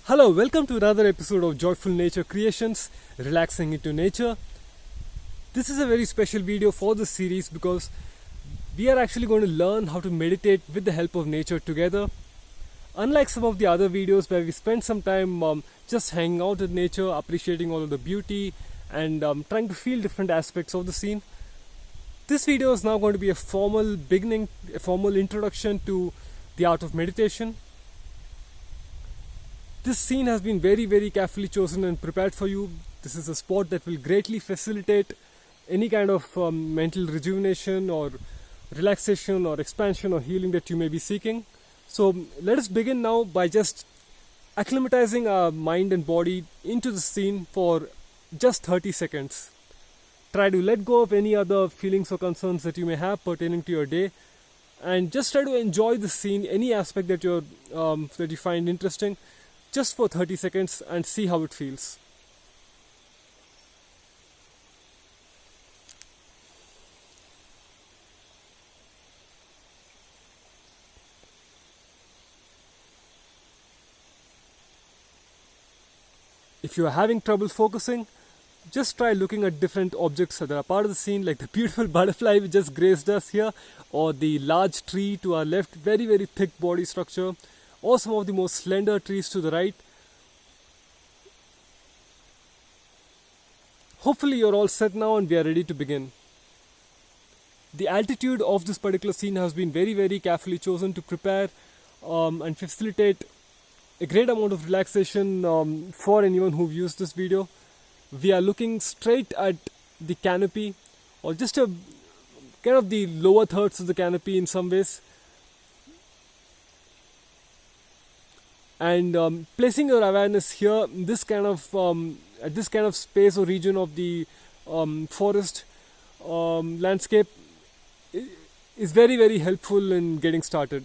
Hello, welcome to another episode of Joyful Nature Creations, Relaxing into Nature. This is a very special video for this series because we are actually going to learn how to meditate with the help of nature together. Unlike some of the other videos where we spend some time just hanging out with nature, appreciating all of the beauty and trying to feel different aspects of the scene, this video is now going to be a formal beginning, a formal introduction to the art of meditation. This scene has been very carefully chosen and prepared for you. This is a spot that will greatly facilitate any kind of mental rejuvenation or relaxation or expansion or healing that you may be seeking. So let us begin now by just acclimatizing our mind and body into the scene for just 30 seconds. Try to let go of any other feelings or concerns that you may have pertaining to your day, and just try to enjoy the scene, any aspect that you find interesting, just for 30 seconds and see how it feels. If you are having trouble focusing, just try looking at different objects that are part of the scene, like the beautiful butterfly which just grazed us here, or the large tree to our left, very thick body structure, or some of the more slender trees to the right. Hopefully you're all set now and we are ready to begin. The altitude of this particular scene has been very carefully chosen to prepare and facilitate a great amount of relaxation for anyone who views this video. We are looking straight at the canopy, or just a kind of the lower thirds of the canopy in some ways. And placing your awareness here, this kind of at this kind of space or region of the forest landscape is very helpful in getting started.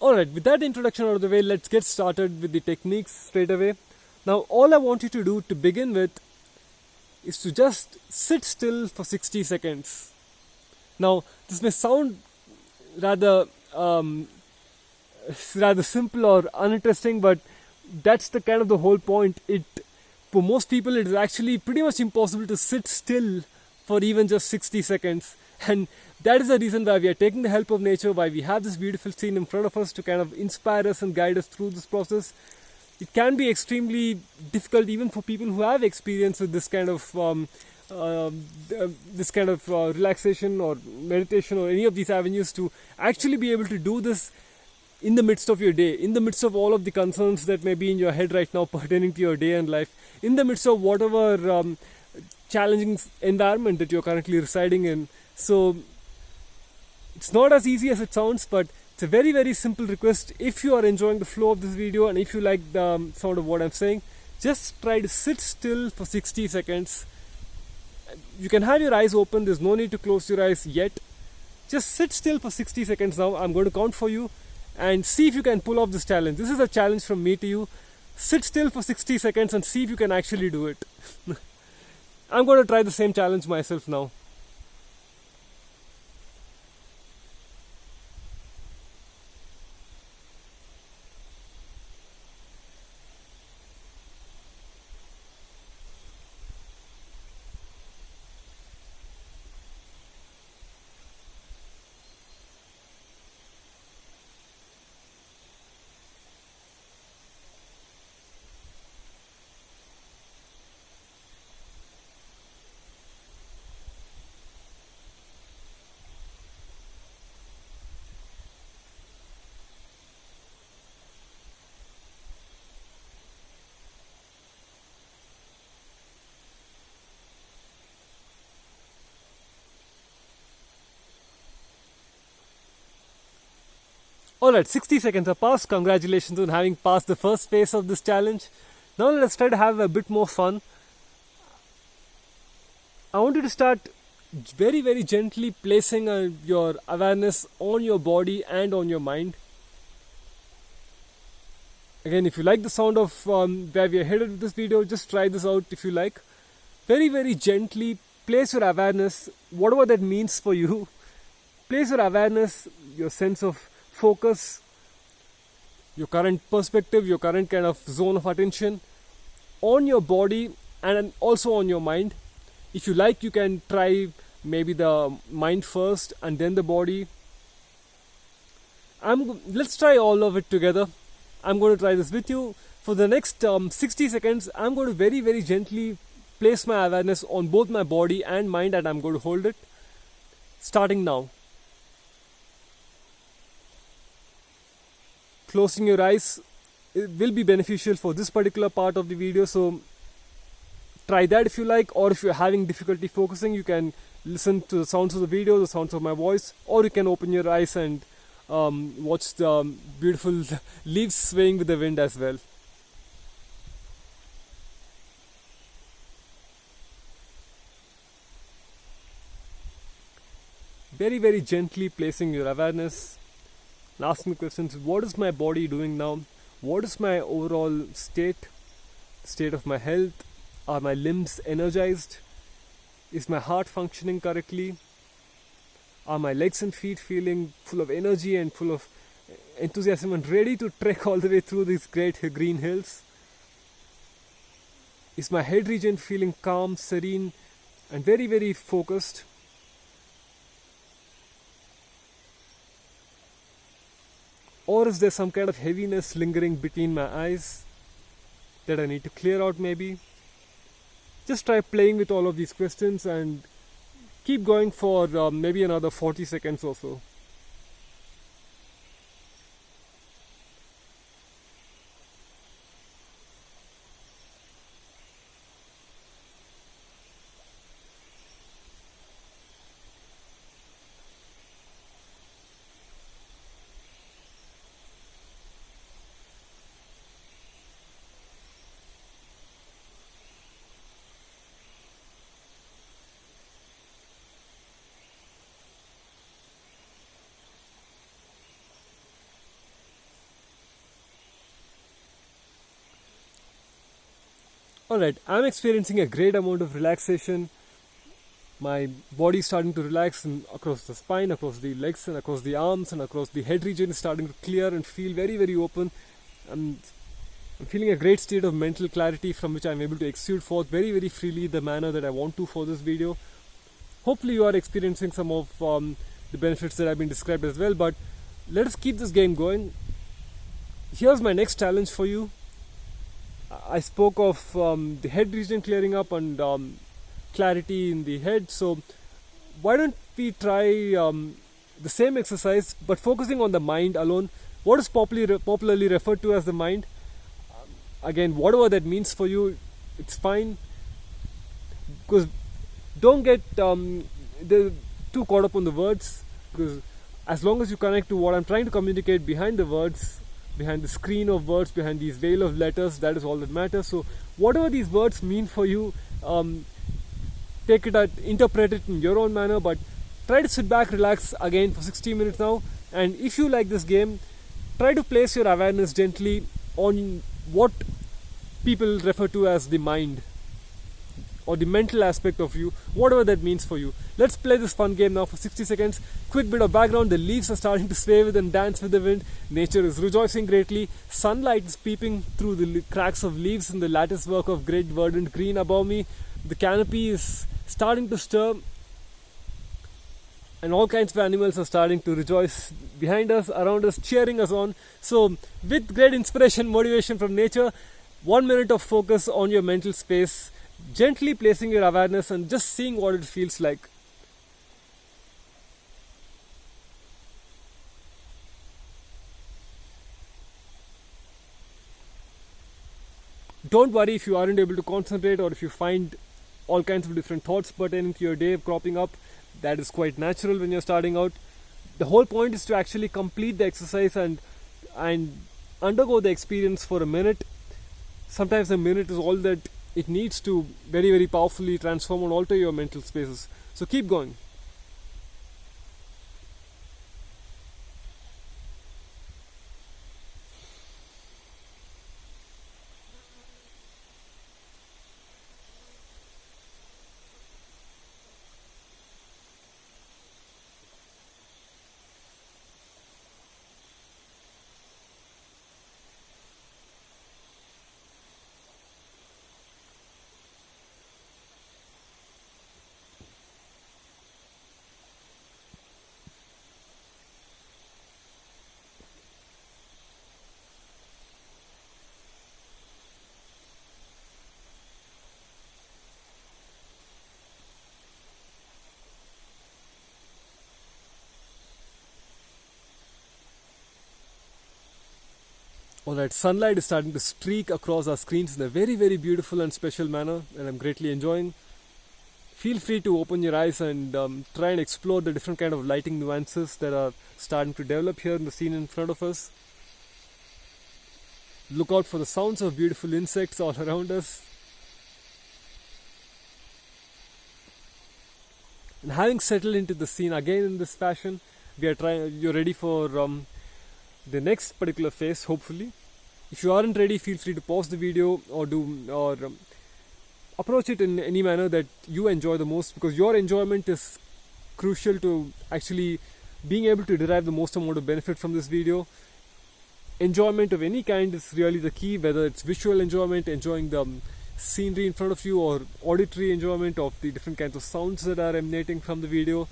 Alright, with that introduction out of the way, let's get started with the techniques straight away. Now, all I want you to do to begin with is to just sit still for 60 seconds. Now, this may sound rather simple or uninteresting, but that's the kind of the whole point. For most people, it is actually pretty much impossible to sit still for even just 60 seconds. And that is the reason why we are taking the help of nature, why we have this beautiful scene in front of us to kind of inspire us and guide us through this process. It can be extremely difficult even for people who have experience with this kind of relaxation or meditation or any of these avenues, to actually be able to do this in the midst of your day, in the midst of all of the concerns that may be in your head right now pertaining to your day and life, in the midst of whatever challenging environment that you're currently residing in. So it's not as easy as it sounds, but it's a very simple request. If you are enjoying the flow of this video and if you like the sound of what I'm saying, just try to sit still for 60 seconds. You can have your eyes open, there's no need to close your eyes yet. Just sit still for 60 seconds now. I'm going to count for you and see if you can pull off this challenge. This is a challenge from me to you. Sit still for 60 seconds and see if you can actually do it. I'm going to try the same challenge myself now. Alright, 60 seconds have passed. Congratulations on having passed the first phase of this challenge. Now let's try to have a bit more fun. I want you to start very gently placing your awareness on your body and on your mind. Again, if you like the sound of where we are headed with this video, just try this out if you like. Very gently place your awareness, whatever that means for you. Place your awareness, your sense of focus, your current perspective, your current kind of zone of attention on your body and also on your mind. If you like, you can try maybe the mind first and then the body. Let's try all of it together. I'm going to try this with you. For the next 60 seconds, I'm going to very, very gently place my awareness on both my body and mind, and I'm going to hold it. Starting now. Closing your eyes it will be beneficial for this particular part of the video, so try that if you like, or if you're having difficulty focusing, you can listen to the sounds of the video, the sounds of my voice, or you can open your eyes and watch the beautiful leaves swaying with the wind as well. Very, very gently placing your awareness and asking questions. What is my body doing now? What is my overall state of my health? Are my limbs energized? Is my heart functioning correctly? Are my legs and feet feeling full of energy and full of enthusiasm and ready to trek all the way through these great green hills? Is my head region feeling calm, serene, and very, very focused? Or is there some kind of heaviness lingering between my eyes that I need to clear out maybe? Just try playing with all of these questions and keep going for maybe another 40 seconds or so. Alright, I'm experiencing a great amount of relaxation. My body is starting to relax across the spine, across the legs and across the arms and across the head region is starting to clear and feel very, very open. I'm feeling a great state of mental clarity from which I'm able to exude forth very, very freely the manner that I want to for this video. Hopefully you are experiencing some of the benefits that have been described as well, but let us keep this game going. Here's my next challenge for you. I spoke of the head region clearing up and clarity in the head, so why don't we try the same exercise but focusing on the mind alone. What is popularly referred to as the mind? Again, whatever that means for you, it's fine, because don't get too caught up on the words, because as long as you connect to what I'm trying to communicate behind the words, behind the screen of words, behind these veil of letters, that is all that matters. So whatever these words mean for you, take it interpret it in your own manner, but try to sit back, relax again for 60 minutes now. And if you like this game, try to place your awareness gently on what people refer to as the mind or the mental aspect of you, whatever that means for you. Let's play this fun game now for 60 seconds. Quick bit of background: the leaves are starting to sway with and dance with the wind. Nature is rejoicing greatly. Sunlight is peeping through the cracks of leaves in the lattice work of great verdant green above me. The canopy is starting to stir, and all kinds of animals are starting to rejoice behind us, around us, cheering us on. So with great inspiration, motivation from nature, 1 minute of focus on your mental space, gently placing your awareness and just seeing what it feels like. Don't worry if you aren't able to concentrate or if you find all kinds of different thoughts pertaining to your day cropping up. That is quite natural when you're starting out. The whole point is to actually complete the exercise and undergo the experience for a minute. Sometimes a minute is all that it needs to very, very powerfully transform and alter your mental spaces. So keep going. Alright, sunlight is starting to streak across our screens in a very, very beautiful and special manner, and I'm greatly enjoying. Feel free to open your eyes and try and explore the different kind of lighting nuances that are starting to develop here in the scene in front of us. Look out for the sounds of beautiful insects all around us. And having settled into the scene again in this fashion, you're ready for the next particular phase, hopefully. If you aren't ready, feel free to pause the video or approach it in any manner that you enjoy the most, because your enjoyment is crucial to actually being able to derive the most amount of benefit from this video. Enjoyment of any kind is really the key, whether it's visual enjoyment, enjoying the scenery in front of you, or auditory enjoyment of the different kinds of sounds that are emanating from the video,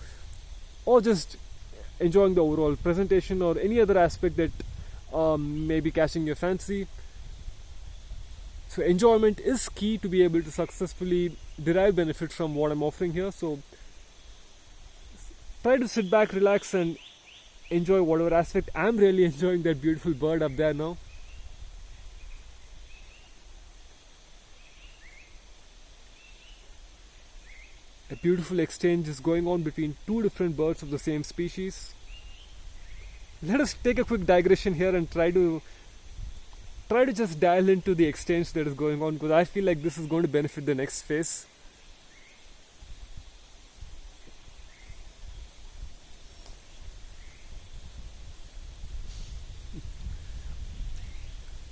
or just enjoying the overall presentation or any other aspect that may be catching your fancy. So enjoyment is key to be able to successfully derive benefit from what I'm offering here. So try to sit back, relax, and enjoy whatever aspect. I'm really enjoying that beautiful bird up there now. A beautiful exchange is going on between two different birds of the same species. Let us take a quick digression here and try to just dial into the exchange that is going on, because I feel like this is going to benefit the next phase.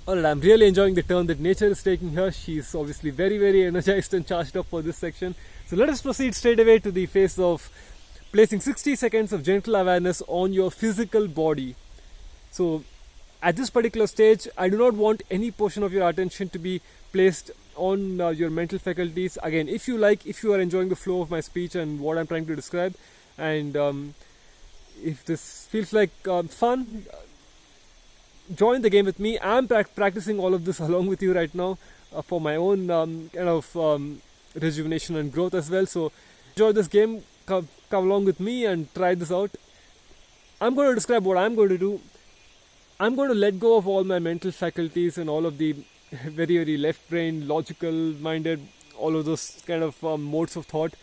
Alright, I'm really enjoying the turn that nature is taking here. She's obviously very, very energized and charged up for this section. So let us proceed straight away to the phase of placing 60 seconds of gentle awareness on your physical body. So at this particular stage, I do not want any portion of your attention to be placed on your mental faculties. Again, if you are enjoying the flow of my speech and what I'm trying to describe, and if this feels like fun, join the game with me. I'm practicing all of this along with you right now for my own kind of rejuvenation and growth as well. So enjoy this game, come along with me and try this out. I'm going to describe what I'm going to do. I'm going to let go of all my mental faculties and all of the very, very left brain, logical minded, all of those kind of modes of thought,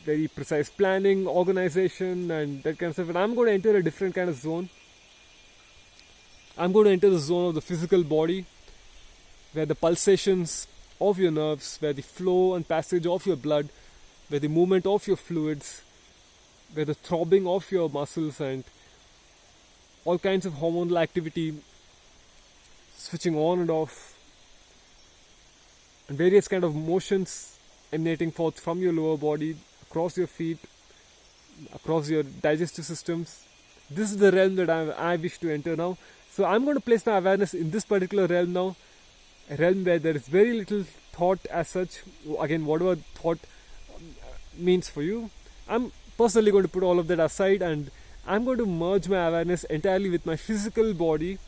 very precise planning, organization, and that kind of stuff. And I'm going to enter a different kind of zone. I'm going to enter the zone of the physical body, where the pulsations of your nerves, where the flow and passage of your blood, where the movement of your fluids, where the throbbing of your muscles, and all kinds of hormonal activity switching on and off, and various kind of motions emanating forth from your lower body, across your feet, across your digestive systems. This is the realm that I wish to enter now. So I'm going to place my awareness in this particular realm now, a realm where there is very little thought as such. Again, whatever thought means for you, I'm personally going to put all of that aside, and I'm going to merge my awareness entirely with my physical body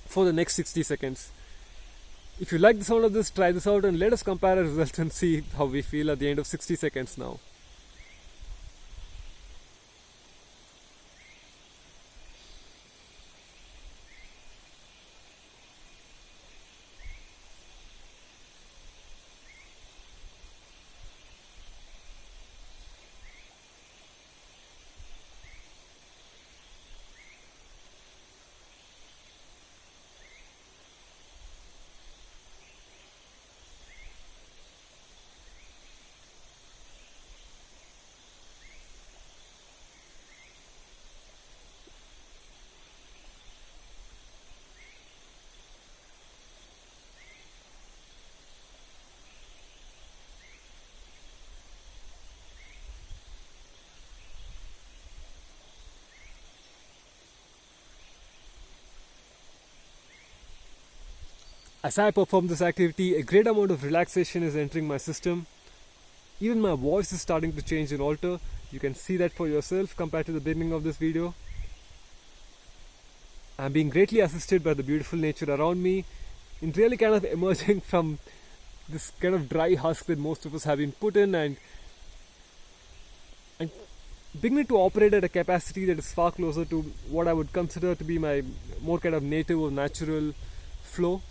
for the next 60 seconds. If you like the sound of this, try this out and let us compare our results and see how we feel at the end of 60 seconds now. As I perform this activity, a great amount of relaxation is entering my system. Even my voice is starting to change and alter. You can see that for yourself compared to the beginning of this video. I'm being greatly assisted by the beautiful nature around me, in really kind of emerging from this kind of dry husk that most of us have been put in, and beginning to operate at a capacity that is far closer to what I would consider to be my more kind of native or natural flow.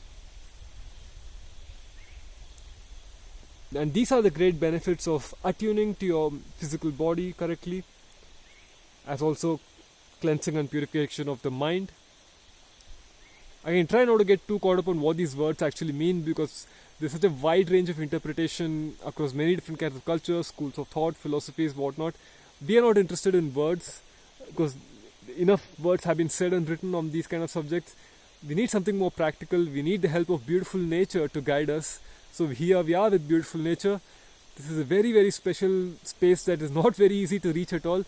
And these are the great benefits of attuning to your physical body correctly, as also cleansing and purification of the mind. Again, try not to get too caught up on what these words actually mean, because there's such a wide range of interpretation across many different kinds of cultures, schools of thought, philosophies, whatnot. We are not interested in words, because enough words have been said and written on these kind of subjects. We need something more practical. We need the help of beautiful nature to guide us. So here we are with beautiful nature. This is a very, very special space that is not very easy to reach at all.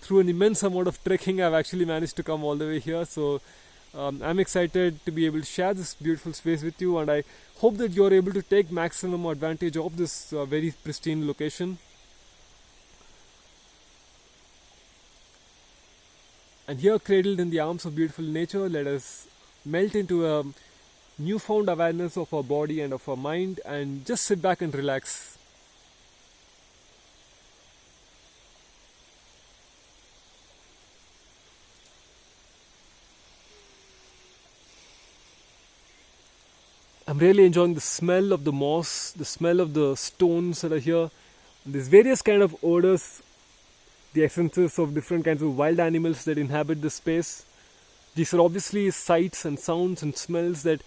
Through an immense amount of trekking, I've actually managed to come all the way here. So I'm excited to be able to share this beautiful space with you, and I hope that you're able to take maximum advantage of this very pristine location. And here, cradled in the arms of beautiful nature, let us melt into a newfound awareness of our body and of our mind, and just sit back and relax. I'm really enjoying the smell of the moss, the smell of the stones that are here. There's various kind of odors, the essences of different kinds of wild animals that inhabit this space. These are obviously sights and sounds and smells that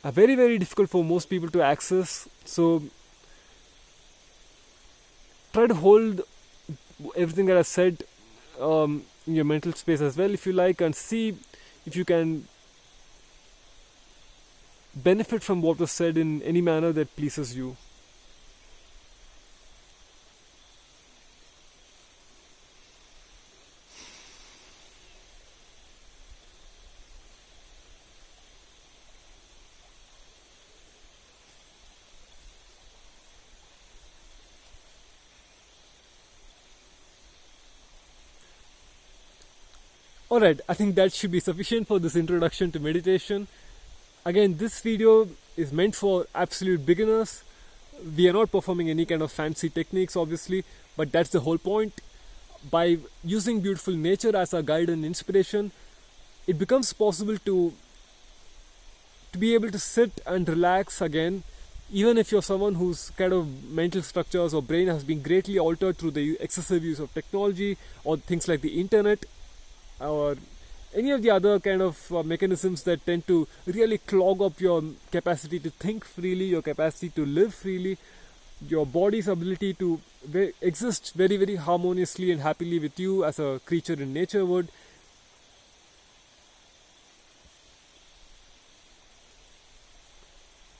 are very, very difficult for most people to access. So try to hold everything that I said in your mental space as well, if you like, and see if you can benefit from what was said in any manner that pleases you. Alright, I think that should be sufficient for this introduction to meditation. Again, this video is meant for absolute beginners. We are not performing any kind of fancy techniques, obviously, but that's the whole point. By using beautiful nature as our guide and inspiration, it becomes possible to be able to sit and relax again, even if you're someone whose kind of mental structures or brain has been greatly altered through the excessive use of technology or things like the internet, or any of the other kind of mechanisms that tend to really clog up your capacity to think freely, your capacity to live freely, your body's ability to exist very, very harmoniously and happily with you as a creature in nature would.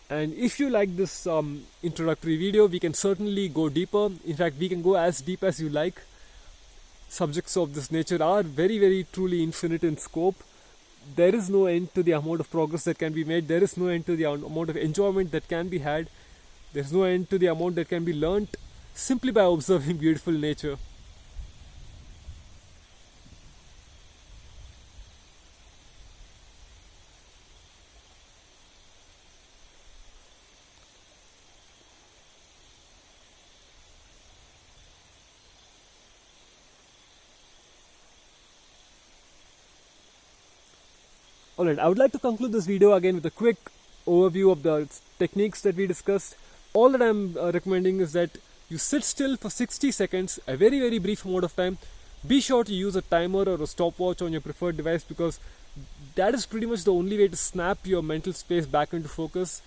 And if you like this introductory video, we can certainly go deeper. In fact, we can go as deep as you like. Subjects of this nature are very, very truly infinite in scope. There is no end to the amount of progress that can be made. There is no end to the amount of enjoyment that can be had. There is no end to the amount that can be learnt simply by observing beautiful nature. Alright, I would like to conclude this video again with a quick overview of the techniques that we discussed. All that I'm recommending is that you sit still for 60 seconds, a very, very brief amount of time. Be sure to use a timer or a stopwatch on your preferred device, because that is pretty much the only way to snap your mental space back into focus.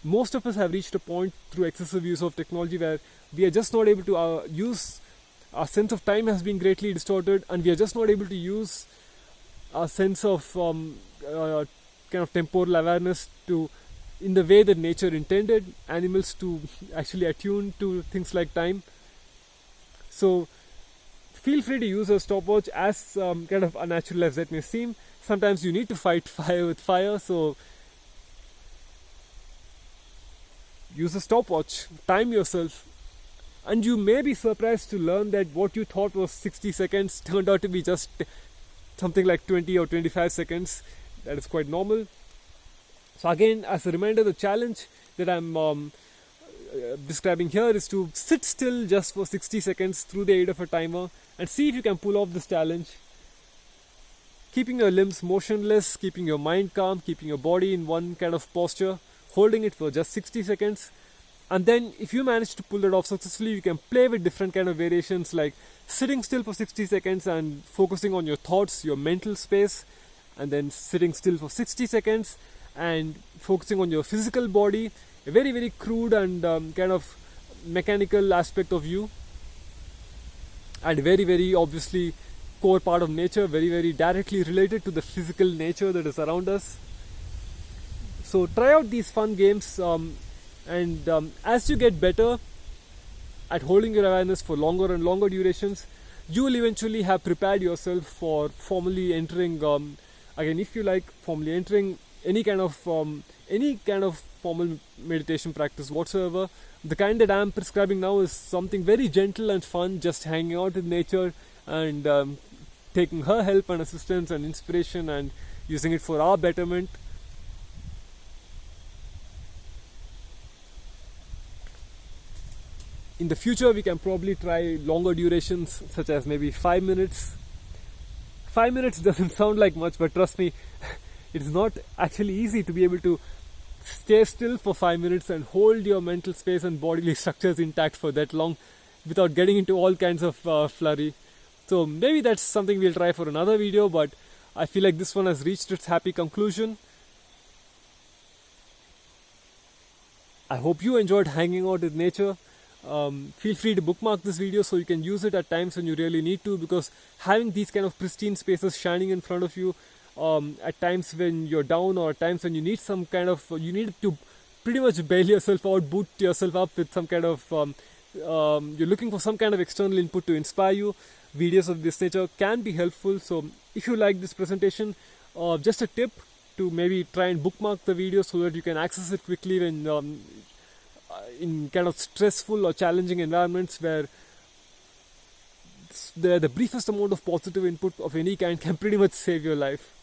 Most of us have reached a point through excessive use of technology where we are just not able to use, our sense of time has been greatly distorted, and we are just not able to use our sense of kind of temporal awareness to in the way that nature intended animals to actually attune to things like time. So feel free to use a stopwatch, as kind of unnatural as that may seem. Sometimes you need to fight fire with fire, so use a stopwatch, time yourself, and you may be surprised to learn that what you thought was 60 seconds turned out to be just something like 20 or 25 seconds. That is quite normal. So again, as a reminder, the challenge that I'm describing here is to sit still just for 60 seconds through the aid of a timer and see if you can pull off this challenge. keeping your limbs motionless, keeping your mind calm, keeping your body in one kind of posture, holding it for just 60 seconds. And then if you manage to pull it off successfully, you can play with different kind of variations, like sitting still for 60 seconds and focusing on your thoughts, your mental space, and then sitting still for 60 seconds and focusing on your physical body, a very, very crude and kind of mechanical aspect of you, and very, very obviously core part of nature, very, very directly related to the physical nature that is around us. So try out these fun games, and as you get better at holding your awareness for longer and longer durations, you will eventually have prepared yourself for formally entering, again, if you like, formally entering any kind of formal meditation practice whatsoever. The kind that I am prescribing now is something very gentle and fun, just hanging out with nature and taking her help and assistance and inspiration and using it for our betterment. In the future, we can probably try longer durations, such as maybe 5 minutes. 5 minutes doesn't sound like much, but trust me, it's not actually easy to be able to stay still for 5 minutes and hold your mental space and bodily structures intact for that long without getting into all kinds of flurry. So maybe that's something we'll try for another video, but I feel like this one has reached its happy conclusion. I hope you enjoyed hanging out with nature. Feel free to bookmark this video so you can use it at times when you really need to, because having these kind of pristine spaces shining in front of you at times when you're down, or at times when you need some kind of, you need to pretty much bail yourself out, boot yourself up with some kind of, you're looking for some kind of external input to inspire you, videos of this nature can be helpful. So if you like this presentation, just a tip to maybe try and bookmark the video so that you can access it quickly when in kind of stressful or challenging environments where the briefest amount of positive input of any kind can pretty much save your life.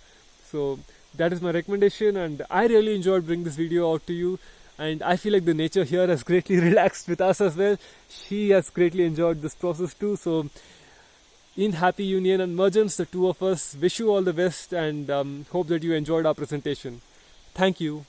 So that is my recommendation, and I really enjoyed bringing this video out to you, and I feel like the nature here has greatly relaxed with us as well. She has greatly enjoyed this process too. So in happy union and emergence, the two of us wish you all the best, and hope that you enjoyed our presentation. Thank you.